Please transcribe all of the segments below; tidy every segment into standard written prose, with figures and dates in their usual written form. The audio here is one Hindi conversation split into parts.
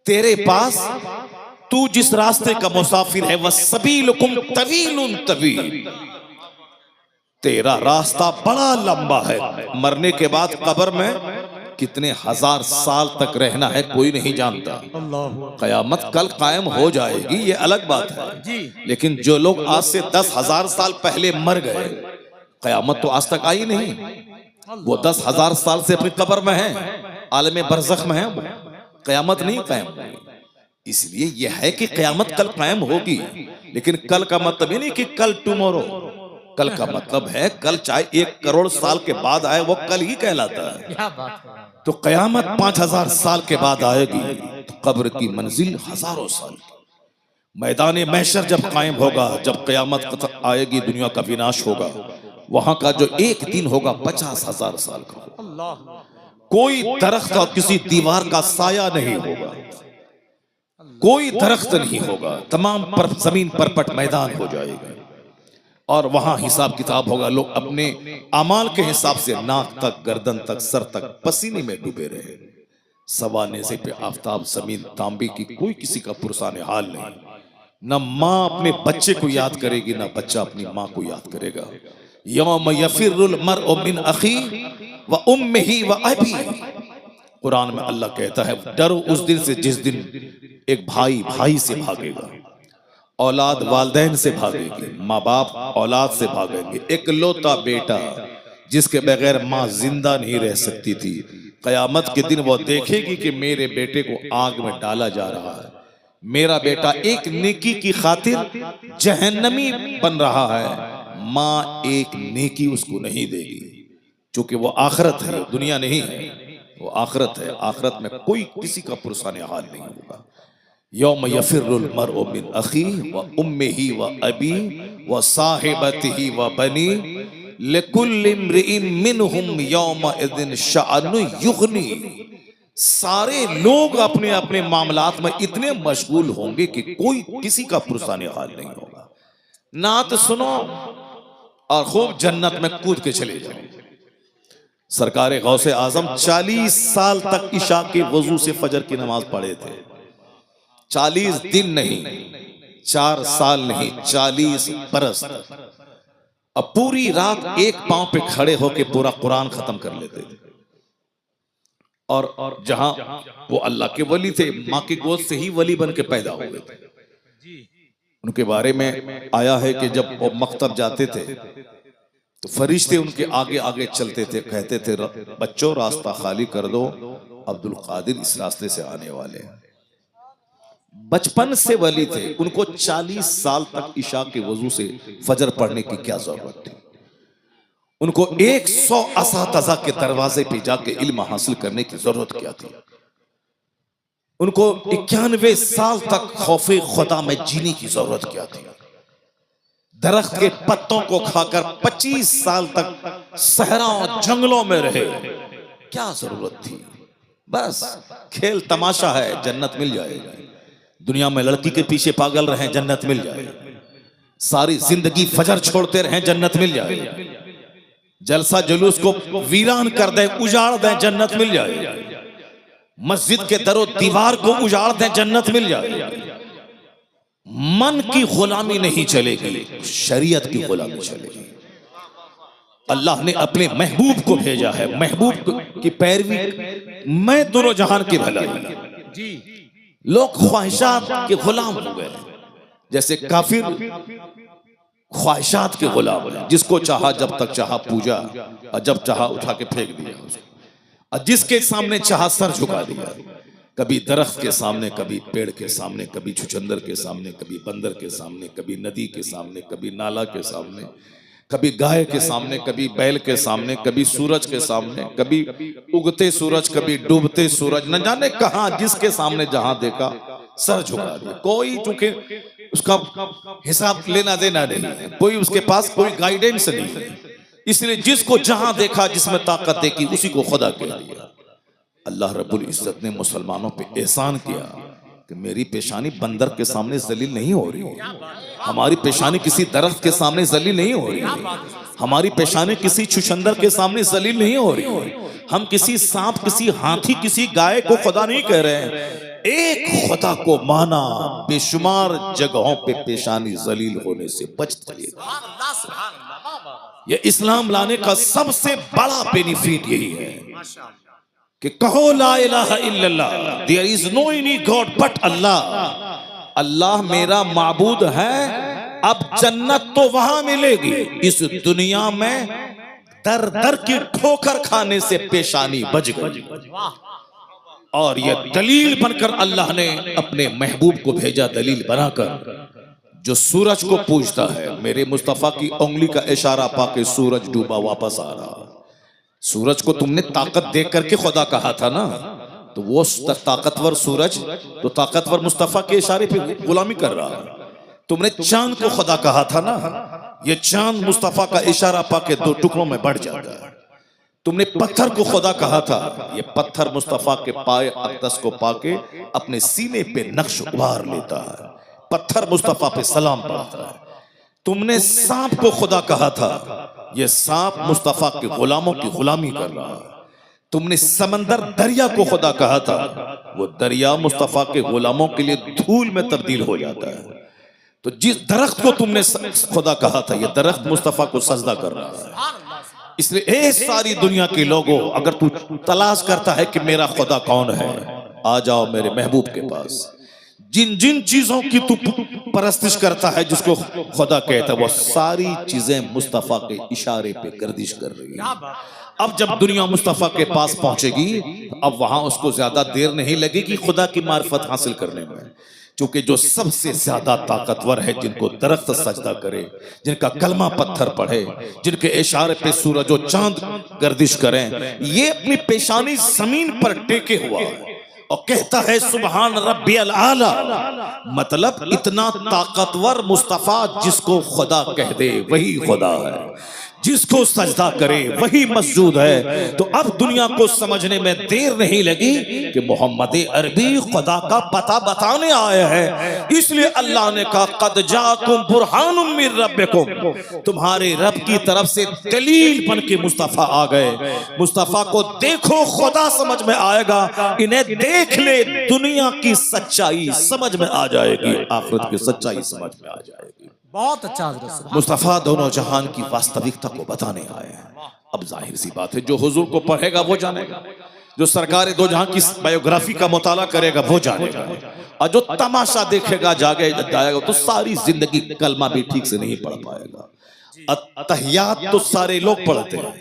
तेरे पास तू जिस रास्ते का मुसाफिर है वह सबीलुकुम तवीलुन तवील, तेरा रास्ता बड़ा लंबा है। मरने के बाद कब्र में कितने हजार साल तक रहना है कोई नहीं जानता। कयामत कल कायम हो जाएगी ये अलग बात है, लेकिन जो लोग आज से 10,000 साल पहले मर गए, कयामत तो आज तक आई नहीं। वो 10,000 साल से अपनी कब्र में है, आलम बरज़ख में है, कयामत नहीं कायम हुई। इसलिए यह है कि कयामत कल कायम होगी, लेकिन कल का मतलब ये नहीं कि कल टुमारो। कल का मतलब है कल चाहे 1 करोड़ साल के बाद आए वो कल ही कहलाता है। तो कयामत 5,000 साल के बाद आएगी, तो कब्र की मंजिल हजारों साल। मैदान महशर जब कायम होगा, जब कयामत आएगी, दुनिया का विनाश होगा, वहां का जो एक दिन होगा 50,000 साल का। कोई दरख्त और किसी दीवार का साया नहीं होगा, कोई दरख्त नहीं होगा, तमाम पर जमीन परपट मैदान हो जाएगा और वहां हिसाब किताब होगा। लोग अपने अमाल के हिसाब से नाक तक, गर्दन तक, सर तक पसीने में डूबे रहे। सवा नेज़े पे आफताब, जमीन तांबे की, कोई किसी का पुरसाने हाल नहीं। न माँ अपने बच्चे को याद करेगी, न बच्चा अपनी माँ को याद करेगा। यौम यफिरुल मर्उ मिन अखी व उम्मिही व अबी, कुरान में अल्लाह कहता है डरो उस दिन से जिस दिन एक भाई भाई से भागेगा, औलाद वालदैन से भागेगी, माँ बाप औलाद से भागेंगे। इकलौता बेटा जिसके बगैर माँ जिंदा नहीं रह सकती थी, कयामत के दिन वो देखेगी कि मेरे बेटे को आग में डाला जा रहा है, मेरा बेटा एक नेकी की खातिर जहन्नमी बन रहा है। माँ एक नेकी उसको नहीं देगी, क्योंकि वो आखिरत है, दुनिया नहीं है, वो आखिरत है। आखिरत में कोई किसी का पुरसाने हाल नहीं होगा। यौम यफिरुल मर्उ मिन अखी व उम्मिही व अबी व साहिबतिही व बनी लिकुल्लि इम्रिइन मिनहुम यौमइज़िन शअनु युग़नी। सारे लोग अपने अपने मामलात में इतने मशगूल होंगे कि कोई किसी का पुरसाने हाल नहीं होगा। नात सुनो और खूब जन्नत में कूद के चले जाओ। सरकार गौसे आजम 40 साल तक इशा के वजू से फजर की नमाज पढ़े थे। 40 दिन नहीं, 4 साल नहीं, 40 बरस। अब पूरी रात एक पांव पे खड़े होके पूरा कुरान खत्म कर लेते थे। और जहां वो अल्लाह के वली थे, माँ की गोद से ही वली बन के पैदा हुए थे। उनके बारे में आया है कि जब वो मकतब जाते थे तो फरिश्ते उनके आगे आगे चलते थे, कहते थे बच्चों रास्ता खाली कर दो, अब्दुल कादिर इस रास्ते से आने वाले हैं। बचपन से वली थे, उनको 40 साल तक इशा के वजू से फजर पढ़ने की क्या जरूरत थी। उनको 100 असातिज़ा के दरवाजे पे जाके इल्म हासिल करने की जरूरत क्या थी। उनको 91 साल तक खौफे खुदा में जीने की जरूरत क्या थी। दरख्त के पत्तों को खाकर 25 साल तक सहराओं जंगलों में रहे, क्या जरूरत थी। बस खेल तमाशा है, जन्नत मिल जाएगा। दुनिया में लड़की के पीछे पागल रहे, जन्नत मिल जाएगी। सारी जिंदगी फजर छोड़ते रहे, जन्नत मिल जाएगी। जलसा जुलूस को वीरान कर दें, उजाड़ दें, जन्नत मिल जाएगी। मस्जिद के दरो दीवार को उजाड़ दें, जन्नत मिल जाएगी। मन की गुलामी नहीं चलेगी, शरीयत की गुलामी चलेगी। अल्लाह ने अपने महबूब को भेजा है, महबूब की पैरवी मैं दोनों जहान की भलाई। लोग ख्वाहिशात के गुलाम हो गए, जैसे काफिर ख्वाहिशात के गुलाम है। जिसको चाहा जब तक चाहा पूजा, और जब चाहा उठा के फेंक दिया, और जिसके सामने चाहा सर झुका दिया। कभी दरख्त के सामने, कभी पेड़ के सामने, कभी छुचंदर के सामने, कभी बंदर के सामने, कभी नदी के सामने, कभी नाला के सामने, कभी गाय के सामने, कभी बैल के सामने, कभी सूरज के सामने, कभी उगते सूरज, कभी डूबते सूरज, न जाने कहां जिसके सामने जहां देखा सर झुका दिया। कोई चूंकि उसका हिसाब लेना देना नहीं है, कोई उसके पास कोई गाइडेंस नहीं है, इसलिए जिसको जहां देखा, जिसमें ताकत देखी, उसी को खुदा कह दिया। अल्लाह रब्बुल इज्जत ने मुसलमानों पे एहसान किया कि मेरी पेशानी बंदर के सामने जलील नहीं हो रही, हमारी पेशानी किसी दरख्त के सामने जलील नहीं हो रही, हमारी पेशानी किसी छुछंदर के सामने जलील नहीं हो रही। हम किसी सांप, किसी हाथी, किसी गाय को खुदा नहीं कह रहे हैं। एक खुदा को माना, बेशुमार जगहों पे पेशानी जलील होने से बच चलेगा। ये इस्लाम लाने का सबसे बड़ा बेनिफिट यही है कि कहो ला इलाहा इल्लल्लाह, there is no any god but Allah. अल्लाह मेरा माबूद है। अब जन्नत तो वहां मिलेगी, इस दुनिया में दर दर की ठोकर खाने से पेशानी बच गई। और यह दलील बनकर अल्लाह ने अपने महबूब को भेजा, दलील बनाकर। जो सूरज को पूजता है, मेरे मुस्तफा की उंगली का इशारा पाके सूरज डूबा वापस आ रहा। सूरज को तुमने ताकत देख करके खुदा कहा था ना, तो वो ताकतवर सूरज तो ताकतवर मुस्तफा के इशारे पे गुलामी कर रहा है। तुमने चांद को खुदा कहा था ना, ये चांद मुस्तफा का इशारा पाके दो टुकड़ों में बढ़ जाता है। तुमने पत्थर को खुदा कहा था, ये पत्थर मुस्तफा के पाए अक़दस को पाके अपने सीने पे नक्श उभार लेता है, पत्थर मुस्तफा पे सलाम पढ़ता है। तुमने सांप को खुदा कहा था, ये सांप मुस्तफा के गुलामों की गुलामी कर रहा है। तुमने समंदर दरिया को खुदा कहा था, वो दरिया मुस्तफा के गुलामों के लिए धूल में तब्दील हो जाता है। तो जिस दरख्त को तुमने खुदा कहा था, ये दरख्त मुस्तफा को सजदा कर रहा है। इसलिए सारी दुनिया के लोगों, अगर तू तलाश करता है कि मेरा खुदा कौन है, आ जाओ मेरे महबूब के पास। जिन जिन चीजों की तू परस्तिश करता है, जिसको खुदा कहता है, वो सारी चीजें मुस्तफा के इशारे पे गर्दिश कर रही है। अब जब दुनिया मुस्तफा के पास पहुंचेगी, अब वहां उसको ज्यादा देर नहीं लगेगी खुदा की मार्फत हासिल करने में, क्योंकि जो सबसे ज्यादा ताकतवर है, जिनको दरख्त सजदा करे, जिनका कलमा पत्थर पढ़े, जिनके इशारे पे सूरज और चांद गर्दिश करें, ये अपनी पेशानी जमीन पर टेके हुआ और कहता है सुबहान रब्बियल आला। मतलब इतना ताकतवर मुस्तफा, जिसको खुदा कह दे वही खुदा है, जिसको सजदा करे वही मस्जूद है। तो अब दुनिया को समझने में देर नहीं लगी कि मोहम्मद अरबी खुदा का पता बताने आए हैं। इसलिए अल्लाह ने कहा कद जाकुम बुरहानुम मिर रब्बिकुम, तुम्हारे रब की तरफ से दलील बन के मुस्तफा आ गए। मुस्तफा को देखो, खुदा समझ में आएगा। इन्हें देख ले, दुनिया की सच्चाई समझ में आ जाएगी, आखिरत की सच्चाई समझ में आ जाएगी। बहुत अच्छा। मुस्तफा दोनों जहान की वास्तविकता को बताने आए हैं। अब जाहिर सी बात है, जो हुजूर को पढ़ेगा वो जानेगा, जो सरकार दो जहां की बायोग्राफी का मुताला करेगा वो जानेगा, और जो तमाशा देखेगा जाएगा तो सारी जिंदगी कलमा भी ठीक से नहीं पढ़ पाएगा। अत्तहियात तो सारे लोग पढ़ते हैं,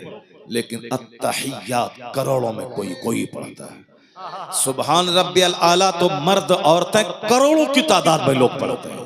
लेकिन अत्तहियात करोड़ों में कोई पढ़ता है। सुबहान रब्बियल आला तो मर्द औरतें करोड़ों की तादाद में लोग पढ़ते हैं,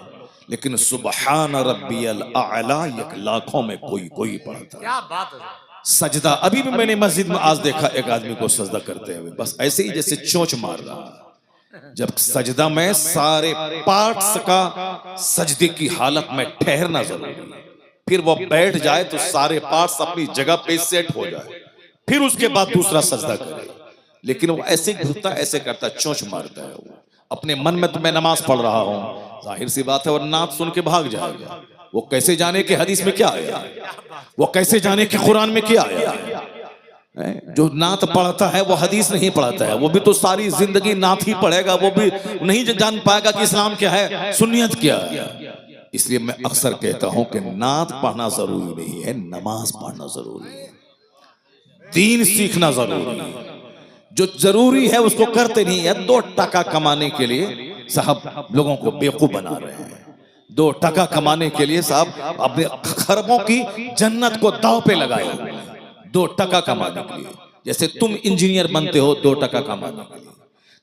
लेकिन सुबहान रब्बियल आला एक लाखों में कोई पढ़ता है। क्या बात है। सजदा, अभी भी मैंने मस्जिद में आज देखा एक आदमी को सजदा करते हुए, बस ऐसे ही जैसे चोंच मार रहा। जब सजदा में सारे पार्ट्स का सजदे की हालत में ठहरना जरूरी है, फिर वो बैठ जाए तो सारे पार्ट्स अपनी जगह पे सेट हो जाए, फिर उसके बाद दूसरा सजदा करे। लेकिन वो ऐसे घुसता, ऐसे करता, चोंच मारता है। वो अपने मन में तो मैं नमाज पढ़ रहा हूं, जाहिर सी बात है वो नात सुन के भाग जाएगा। वो कैसे जाने कि हदीस में क्या आया, वो कैसे जाने कि कुरान में क्या आया। जो नात पढ़ता है वो हदीस नहीं पढ़ता है, वो भी तो सारी जिंदगी नात ही पढ़ेगा, वो भी नहीं जान पाएगा कि इस्लाम क्या है, सुन्नियत क्या है। इसलिए मैं अक्सर कहता हूं कि नात पढ़ना जरूरी नहीं है, नमाज पढ़ना जरूरी है, दीन सीखना जरूरी है। जो जरूरी है उसको करते नहीं है। 2 टका कमाने के लिए साहब लोगों को बेवकूफ बना रहे हैं। 2 टका कमाने के लिए साहब अपने खरबों की जन्नत को दांव पे लगाए। 2 टका कमाने के लिए, जैसे तुम इंजीनियर बनते हो 2 टका कमाने के लिए,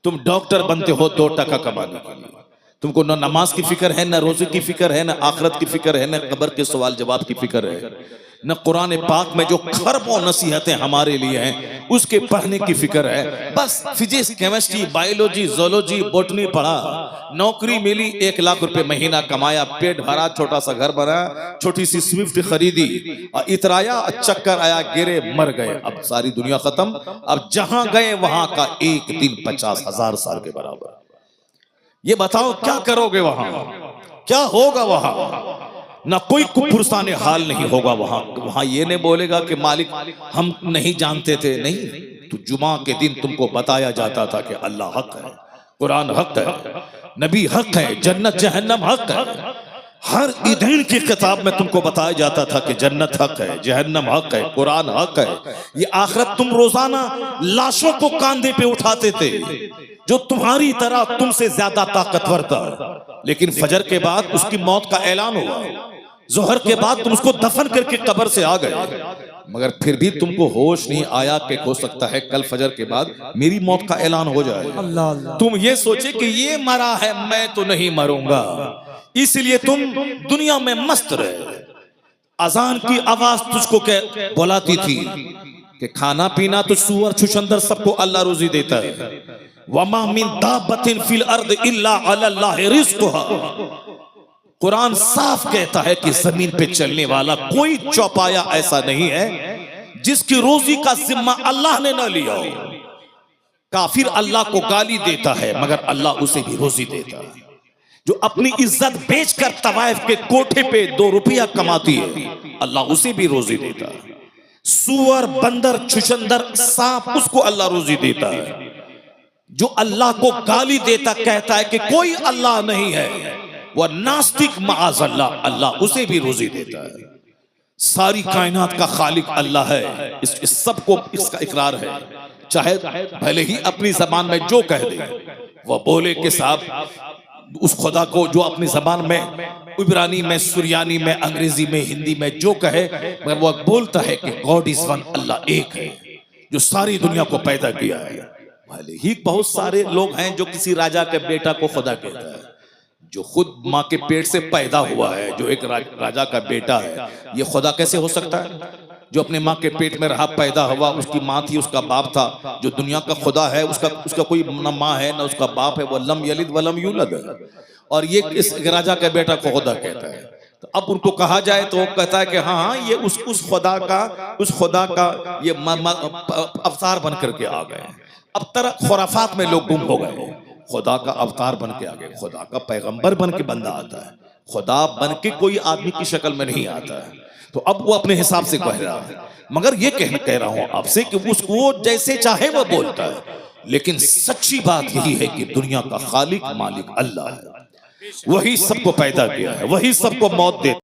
तुम डॉक्टर बनते हो 2 टका कमाने के लिए। तुमको न नमाज की फिक्र है, न रोजे की फिक्र है, न आखिरत की फिक्र है, न कब्र के सवाल जवाब की फिक्र है, न कुरान पाक में जो खरबों नसीहतें हमारे लिए हैं उसके पढ़ने की फिक्र है। बस physics, chemistry, biology, zoology, botany पढ़ा, नौकरी मिली, 1 लाख रुपए महीना कमाया, पेट भरा, छोटा सा घर बना, छोटी सी स्विफ्ट खरीदी, और इतराया, चक्कर आया, गिरे, मर गए। अब सारी दुनिया खत्म। अब जहां गए वहां का एक दिन 50,000 साल के बराबर। ये बताओ क्या करोगे वहां, क्या होगा वहां? ना कोई पुरसाने हाल नहीं होगा वहां। वहां ये नहीं बोलेगा कि मालिक हम नहीं जानते थे, नहीं, तो जुमा के दिन तुमको बताया जाता था कि अल्लाह हक है, कुरान हक है, नबी हक है, जन्नत जहन्नम हक है। हर ईदीन की किताब में तुमको बताया जाता था कि जन्नत हक है, जहन्नम हक है, कुरान हक है। ये आखिरत तुम रोजाना लाशों को कांधे पे उठाते थे जो तुम्हारी तरह तुमसे ज्यादा ताकतवर था, लेकिन फजर के बाद उसकी मौत का ऐलान हुआ, जोहर के बाद तुम उसको दफन करके कब्र से आ गए, मगर फिर भी तुमको होश नहीं आया कि हो सकता है कल फजर के बाद मेरी मौत का ऐलान हो जाए। तुम ये सोचे कि ये मरा है, मैं तो नहीं मरूंगा, इसलिए तुम दुनिया में मस्त रहे। अजान की आवाज तुझको बुलाती थी कि खाना पीना तो सूअर छुछंदर सबको अल्लाह रोजी देता है। वमा मिन दाबतिन फिल अर्द इल्ला अल्लाह रिज़्क़ुहा। कुरान साफ कहता है कि जमीन पे चलने वाला कोई चौपाया ऐसा नहीं है जिसकी रोजी का जिम्मा अल्लाह ने ना लिया हो। काफिर अल्लाह को गाली देता है मगर अल्लाह उसे भी रोजी देता है। जो अपनी इज्जत बेचकर तवाइफ के कोठे पे 2 रुपया कमाती है, अल्लाह उसे भी रोजी देता है। सुअर, बंदर, छुछंदर, सांप, उसको अल्लाह रोजी देता है। जो अल्लाह को गाली देता कहता है कि कोई अल्लाह नहीं है, वह नास्तिक माअज़ल्लाह, अल्लाह उसे भी रोजी देता है। सारी कायनात का खालिक अल्लाह है, इस सबको इसका इकरार है। चाहे भले ही अपनी जबान में जो कह दे, वह बोले कि साहब उस खुदा को जो अपनी जबान में इब्रानी में, सुरियानी में, अंग्रेजी में, हिंदी में जो कहे, मगर वह बोलता है कि गॉड इज वन, अल्लाह एक है जो सारी दुनिया को पैदा किया है। भले ही बहुत सारे लोग हैं जो किसी राजा के बेटा को खुदा कहता है, जो खुद माँ के पेट से पैदा हुआ है, जो एक राजा का बेटा है, ये खुदा कैसे हो सकता है? जो अपने माँ के पेट में रहा, पैदा हुआ, उसकी माँ थी, उसका बाप था, जो दुनिया का खुदा है उसका कोई न माँ है न उसका बाप है, वो लम यलिद वलम यूलद है, और ये इस राजा के बेटा को खुदा कहता है। तो अब उनको कहा जाए तो वो कहता है कि हाँ ये उस खुदा का ये अवतार बन करके आ गए। अब तरह खुराफात में लोग गुम हो गए। खुदा का अवतार बन के आ गए, खुदा का पैगंबर बन के बंदा आता है, खुदा बन के कोई आदमी की शक्ल में नहीं आता है। तो अब वो अपने हिसाब से कह रहा है, मगर ये कह रहा हूं आपसे कि उसको जैसे चाहे वो बोलता है, लेकिन सच्ची बात यही है कि दुनिया का खालिक मालिक अल्लाह है। वही सबको पैदा किया है, वही सबको मौत देता है।